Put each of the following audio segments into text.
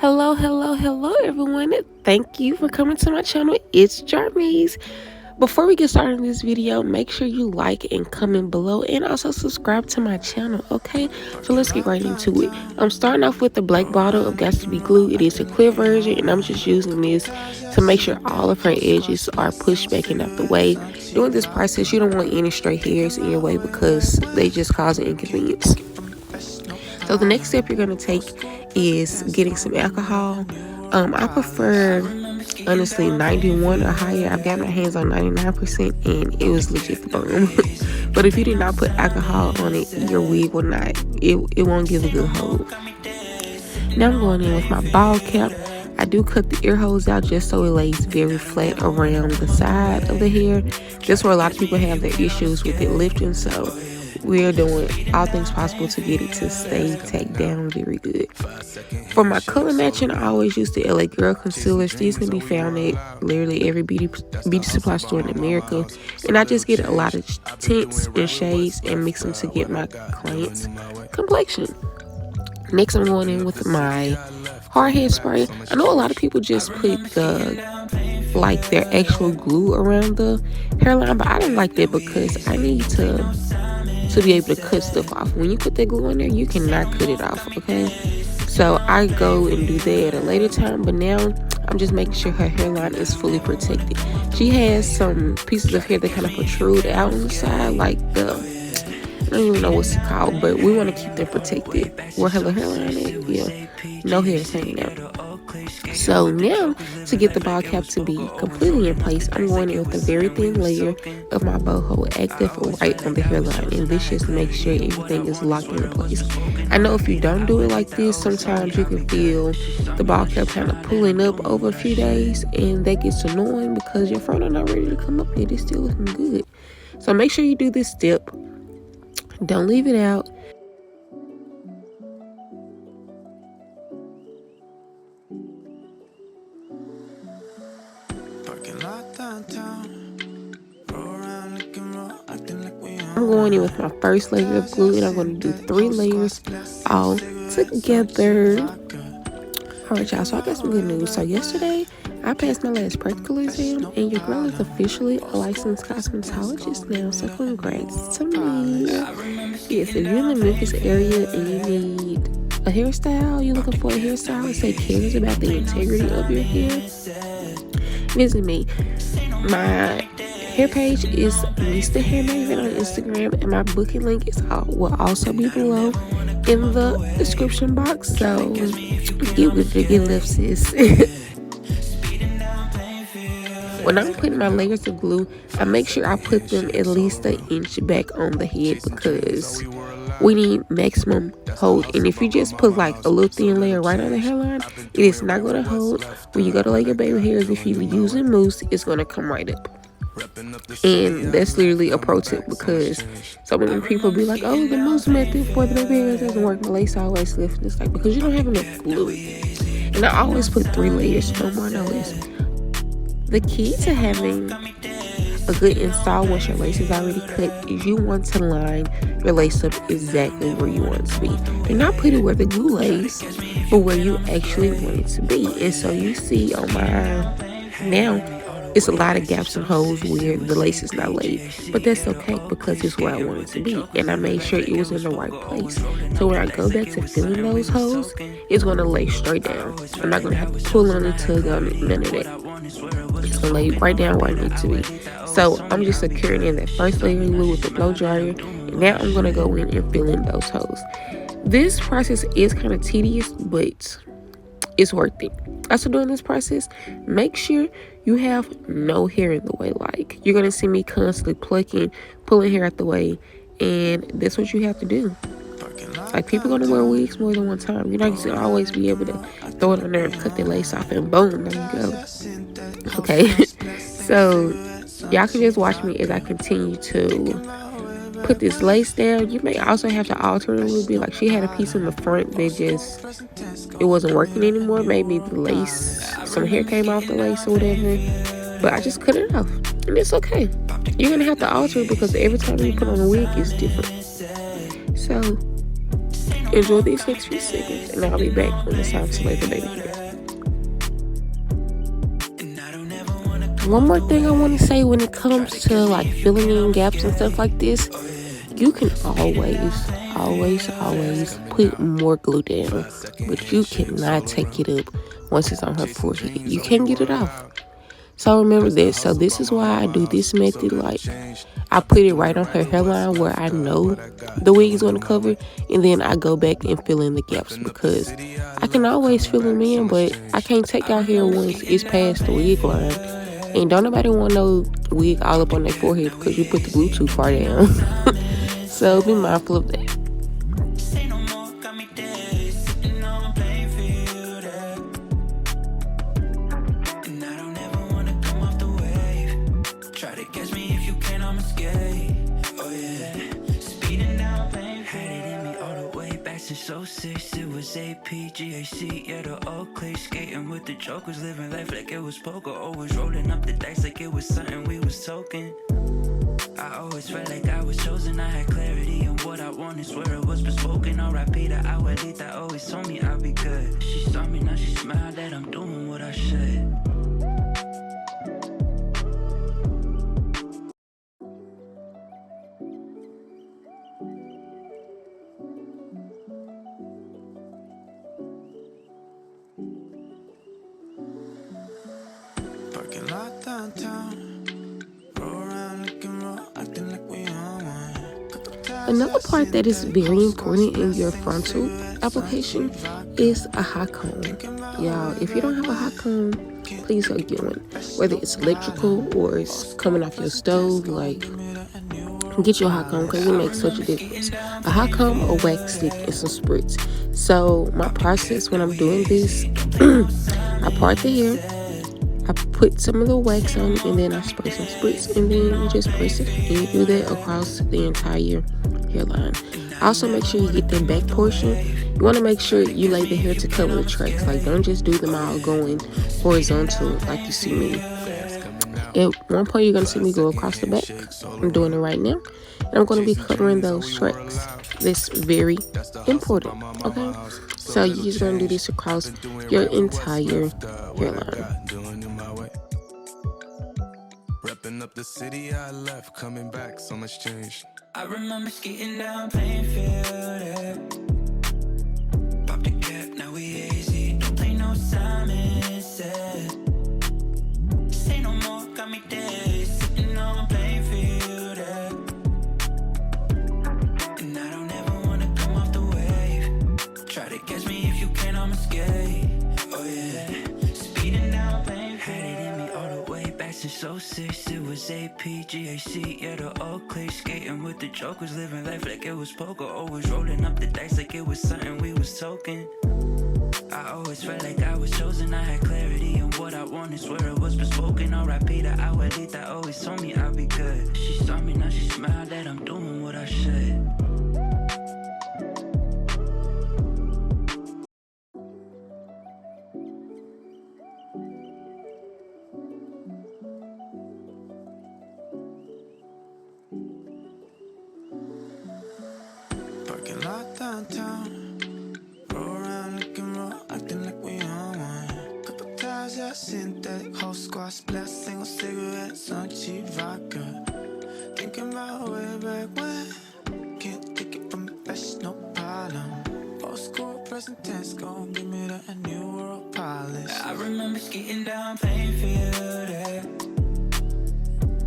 Hello everyone. Thank you for coming to my channel. It's Jarmies. Before we get started in this video, make sure you like and comment below and also subscribe to my channel, okay? So let's get right into it. I'm starting off with the black bottle of Got to Be Glue. It is a clear version and I'm just using this to make sure all of her edges are pushed back and out the way. During this process, you don't want any stray hairs in your way because they just cause an inconvenience. So the next step you're going to take is getting some alcohol. I prefer, honestly, 91 or higher. I've got my hands on 99% and it was legit the bomb. But if you did not put alcohol on it, your wig will not, it won't give a good hold. Now I'm going in with my ball cap. I do cut the ear holes out just so it lays very flat around the side of the hair. That's where a lot of people have their issues with it lifting, so we're doing all things possible to get it to stay tacked down very good. For my color matching, I always use the LA Girl concealers. These can be found at literally every beauty supply store in America. And I just get a lot of tints and shades and mix them to get my client's complexion. Next, I'm going in with my hard head spray. I know a lot of people just put their actual glue around the hairline, but I don't like that because I need to be able to cut stuff off. When you put that glue on there, you cannot cut it off, okay? So I go and do that at a later time, but now I'm just making sure her hairline is fully protected. She has some pieces of hair that kind of protrude out on the side, like I don't even know what's it called, but we want to keep them protected. Where her hairline is, yeah, no hair is hanging out. So now, to get the ball cap to be completely in place, I'm going in with a very thin layer of my boho active right on the hairline, and this just makes sure everything is locked into place. I know if you don't do it like this, sometimes you can feel the ball cap kind of pulling up over a few days, and that gets annoying because your frontal not ready to come up yet. It's still looking good. So make sure you do this step. Don't leave it out. I'm going in with my first layer of glue and I'm going to do 3 layers all together. Alright y'all, so I got some good news. So yesterday I passed my last practical exam and your girl is officially a licensed cosmetologist now, so congrats to me. Yes, if you're in the Memphis area and you need a hairstyle, you're looking for a hairstylist that cares about the integrity of your hair, visit me. My hair page is Mr. Hair Maven on Instagram, and my booking link will also be below in the description box. So you good to get left, sis. When I'm putting my layers of glue, I make sure I put them at least an inch back on the head because we need maximum hold. And if you just put like a little thin layer right on the hairline, it is not going to hold. When you go to lay your baby hairs, if you're using mousse, it's going to come right up. And that's literally a pro tip because so many people be like, oh, the mousse method for the baby hairs doesn't work. My lace always lifts. And it's like, because you don't have enough glue. And I always put 3 layers, no more, no less. The key to having a good install once your lace is already cut is you want to line your lace up exactly where you want it to be. Do not put it where the glue lays, but where you actually want it to be. And so you see on mine now, it's a lot of gaps and holes where the lace is not laid, but that's okay because it's where I want it to be, and I made sure it was in the right place. So when I go back to filling those holes, it's going to lay straight down. I'm not going to have to pull on it, tug on it, none of that. It's going to lay right down where I need to be. So I'm just securing in that first layer of glue with the blow dryer, and now I'm going to go in and fill in those holes. This process is kind of tedious, but it's worth it. Also during this process, make sure you have no hair in the way. Like, you're going to see me constantly plucking, pulling hair out the way, and that's what you have to do. Like, people are going to wear wigs more than one time. You're not going to always be able to throw it on there and cut their lace off and boom, there you go. Okay, so y'all can just watch me as I continue to put this lace down. You may also have to alter it a little bit. Like, she had a piece in the front that it wasn't working anymore. Maybe the lace, some hair came off the lace or whatever, but I just cut it off, and it's okay. You're gonna have to alter it because every time you put on a wig it's different. So enjoy these next few seconds and I'll be back when it's time to lay the baby hair. One more thing I want to say when it comes to like filling in gaps and stuff like this, you can always put more glue down, but you cannot take it up once it's on her forehead. You can't get it off. So remember this. So this is why I do this method. Like, I put it right on her hairline where I know the wig is going to cover, and then I go back and fill in the gaps, because I can always fill them in, but I can't take out hair once it's past the wig line. And don't nobody want no wig all up on their forehead because you put the glue too far down. So be mindful of that. So six, it was APGAC, yeah, the old clique, skating with the jokers, living life like it was poker, always rolling up the dice like it was something we was token. I always felt like I was chosen, I had clarity on what I wanted, swear it was bespoken. R.I.P. the outlet that always told me I'd be good. She saw me, now she smiled that I'm doing what I should. Parking lot downtown, roll around looking raw, acting like we on one. Another part that is very important in your frontal application is a hot comb. Y'all, if you don't have a hot comb, please go get one. Whether it's electrical or it's coming off your stove, like, get you a hot comb because it makes such a difference. A hot comb, a wax stick, and some spritz. So my process when I'm doing this, I part the hair, I put some of the wax on it, and then I spray some spritz, and then you just press it, and you do that across the entire hairline. Also, make sure you get the back portion. You want to make sure you lay the hair to cover the tracks. Like, don't just do them all going horizontal like you see me. At one point, you're going to see me go across the back. I'm doing it right now, and I'm going to be covering those tracks. That's very important, okay? So you're just going to do this across your entire hairline. Repping up the city I left, coming back, so much change. I remember skating down Plainfield, yeah. Pop the cap, now we easy. Don't play no Simon said. Say no more, got me dead. Sitting on Plainfield, yeah. And I don't ever wanna come off the wave. Try to catch me if you can, I'ma skate. Oh yeah, speeding down Plainfield. Had it in me all the way back since 06. It was APGAC, yeah, the old clique, skating with the jokers, living life like it was poker, always rolling up the dice like it was something we was token. I always felt like I was chosen, I had clarity on what I wanted, swear it was bespoken. R.I.P. the outlet that always told me I'd be good. She saw me, now she smiled that I'm doing what I should. Parking lot downtown, roll around looking raw, acting like we on one. Couple times, yeah, synthetic, whole squad splash, single cigarettes on cheap vodka. Thinking about way back when, can't take it from the best, no problem. Old school, present tense, gon' give me that new world polish. I remember skating down Plainfield, yeah.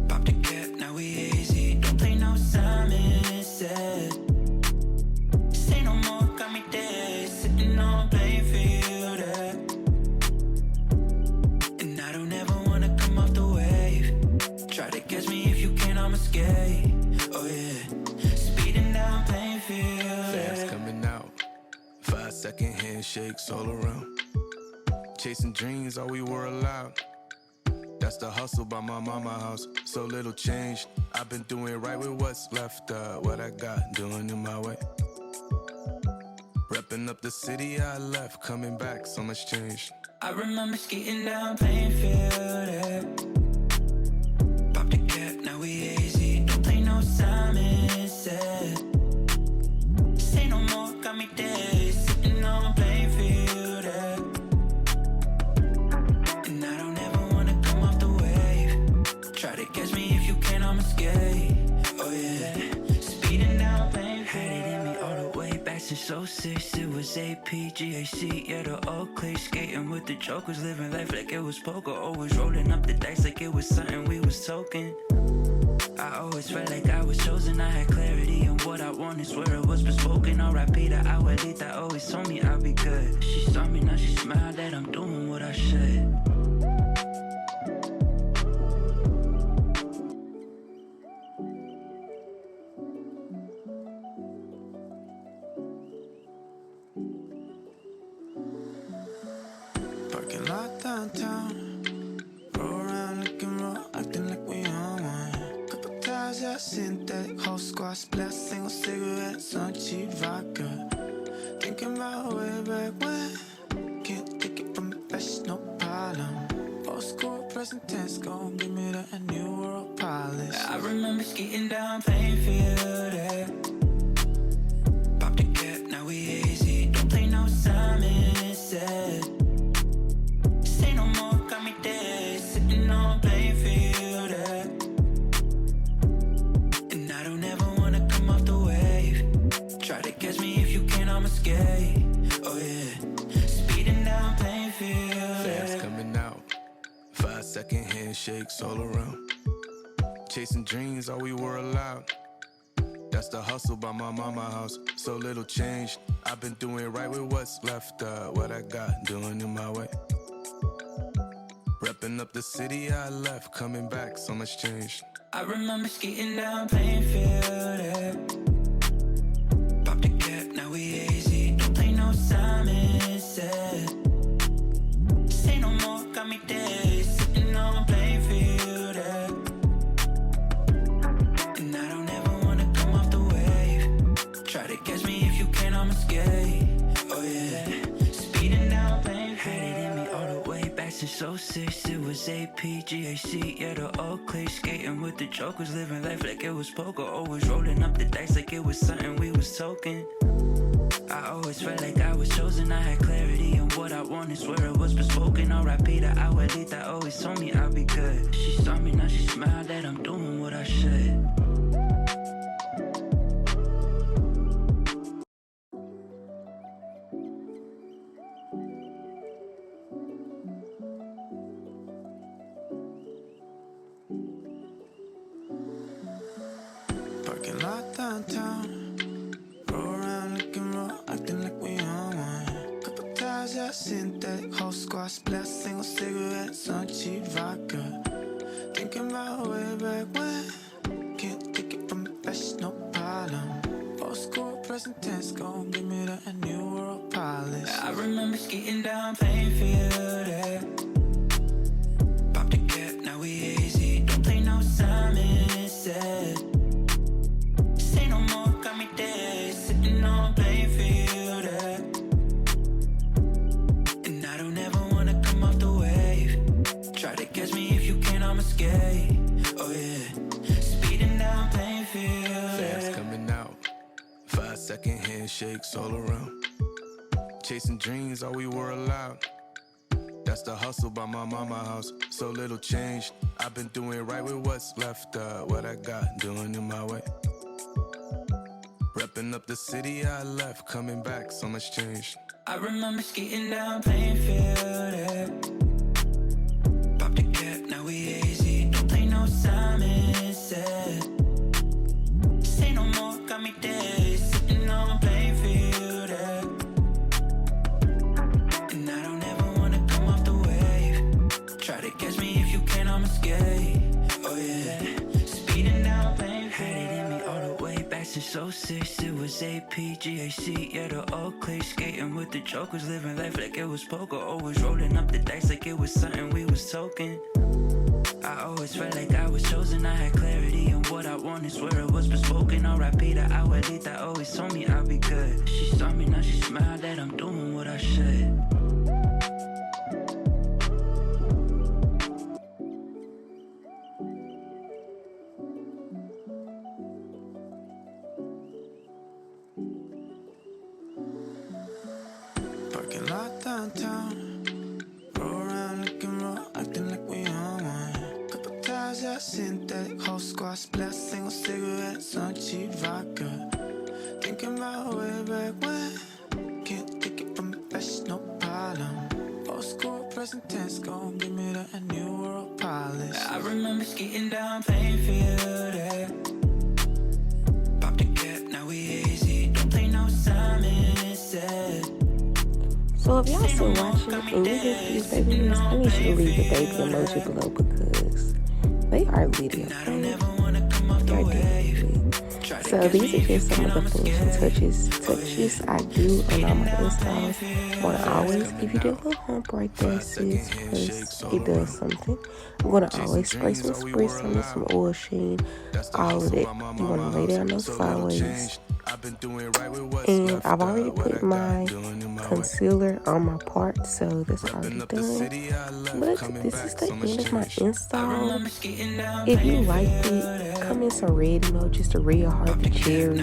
Pop the cap, now we easy. Don't play no Simon said. Say no more, got me dead. Sitting on Plainfield, yeah. And I don't ever wanna come off the wave. Try to catch me if you can, I'ma skate. Oh yeah, speeding down Plainfield. Fast coming out, 5-second handshakes all around. Chasing dreams, all we were allowed. That's the hustle by my mama house. So little change. I've been doing right with what's left. What I got, doing it my way. Repping up the city I left, coming back, so much change. I remember skating down Plainfield, yeah. Pop the cap, now we easy. Don't play no Simon said. Say no more, got me dead. Sitting on Plainfield, yeah. And I don't ever wanna come off the wave. 06, it was APGAC, yeah, the old clique. Skating with the jokers, living life like it was poker. Always rolling up the dice like it was something we was token. I always felt like I was chosen. I had clarity on what I wanted, swear it was bespoken. R.I.P. the outlet that always told me I'll be good. She saw me, now she smiled that I'm doing what I should. Parking lot downtown, roll around looking raw, acting like we on one. Couple times, yeah, synthetic, whole squad splash, single cigarettes on cheap vodka. Thinking about way back when, can't take it from me, that's no problem. Old school, present tense, gon' give me that new world polish. I remember skating down Plainfield, yeah. Pop the cap, now we easy. Don't play no Simon Said. Say no more, got me dead. Sitting on Plainfield, yeah. And I don't ever wanna come off the wave. Try to catch me if you can, I'ma skate. Oh yeah, speeding down Plainfield, Flames yeah. coming out, 5-second handshakes all around. Chasing dreams, all we were allowed. That's the hustle by my mama house. So little change. I've been doing right with what's left. What I got, doing it my way. Repping up the city I left, coming back, so much change. I remember skating down Plainfield, yeah. Pop the cap, now we easy. Don't play no Simon Said. Say no more, got me dead. Sitting on Plainfield, yeah. And I don't ever wanna come off the wave. Try to catch me if you can, I'ma skate. Oh yeah, speeding down Plainfield. Had it in me all the way back since 06, it was APGAC, yeah, the old clique. Skating with the jokers, living life like it was poker. Always rolling up the dice like it was something we was token. I always felt like I was chosen. I had clarity on what I wanted, swear it was bespoken. R.I.P. the outlet that always told me I'll be good. She saw me, now she smiled that I'm doing what I should. Parking lot downtown, roll around looking raw, acting like we on one. Couple times, yeah, synthetic, whole squad splash, single cigarettes on cheap vodka. Thinking about way back when, can't take it from me, that's no problem. Old school, present tense, gon' give me that new world polish. I remember skating down Plainfield, yeah. Pop the cap, now we easy. Don't play no Simon Said. Say no more, got me dead. Sitting on Plainfield, yeah. And I don't ever wanna come off the wave. Try to catch me if you can, I'ma skate. Oh yeah, speeding down Plainfield, Flames yeah. coming out, 5-second handshakes all around. Chasing dreams, all we were allowed. That's the hustle by my mama house. So little change. I've been doing right with what's left. What I got, doing it my way. Repping up the city I left, coming back, so much change. I remember skating down Plainfield, yeah. Pop the cap, now we easy. Don't play no Simon Said. Say no more, got me dead. Sitting on Plainfield, yeah. And I don't ever wanna come off the wave. Try to catch me if you can, I'ma skate. Oh yeah, speeding down Plainfield. Had it in me all the way back since 06, it was APGAC, yeah, the old clique. Skating with the jokers, living life like it was poker. Always rolling up the dice like it was something we was token. I always felt like I was chosen. I had clarity on what I wanted, swear it was bespoken. R.I.P. the outlet that always told me I'll be good. She saw me, now she smiled that I'm doing what I should. Parking lot downtown, roll around looking raw, acting like we on one. Couple times, yeah, synthetic, whole squad splash, single cigarettes on cheap vodka. Thinking about way back when, was intense, gon' give me that new world polish. I remember skating down Plainfield, Pop the cap, now we easy. Don't play no Simon said. So if y'all still watching and you get these baby nails, I need you to leave the baby emoji below because they are lit, okay? They're dead lit. So these are just some of the finishing touches I do on all my installs. I want to always give you that little hump right there, sis, because it does something. I'm going to always spray some spritz on this, some oil sheen, all of it. You want to lay down those flyaways. And I've already put my concealer on my part, so that's already done. But this is the end of my install. If you liked it, comment some red emojis, the red heart, the cherry,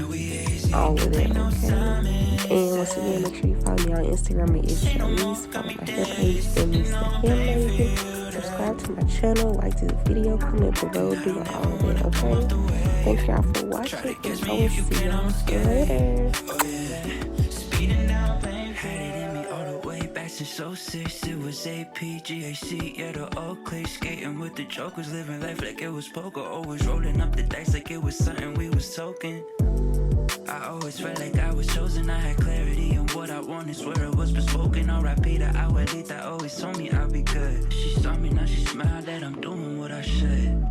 all of that, okay? And once again, make sure you follow me on Instagram. It's Charlize. Follow my hair page, Mr. Hairline. Subscribe to my channel, like this video, comment below, do all of that, okay? Thank y'all for watching, and I will see y'all later. Speeding down Plainfield, had it in me all the way back since '06. It was APGAC, yeah, the old clique. Skating with the jokers, living life like it was poker. Always rolling up the dice like it was something we was token. I always felt like I was chosen. I had clarity on what I wanted, swear it was bespoken. R.I.P. the hourly that always told me I'd be good. She saw me, now she smiled that I'm doing what I should.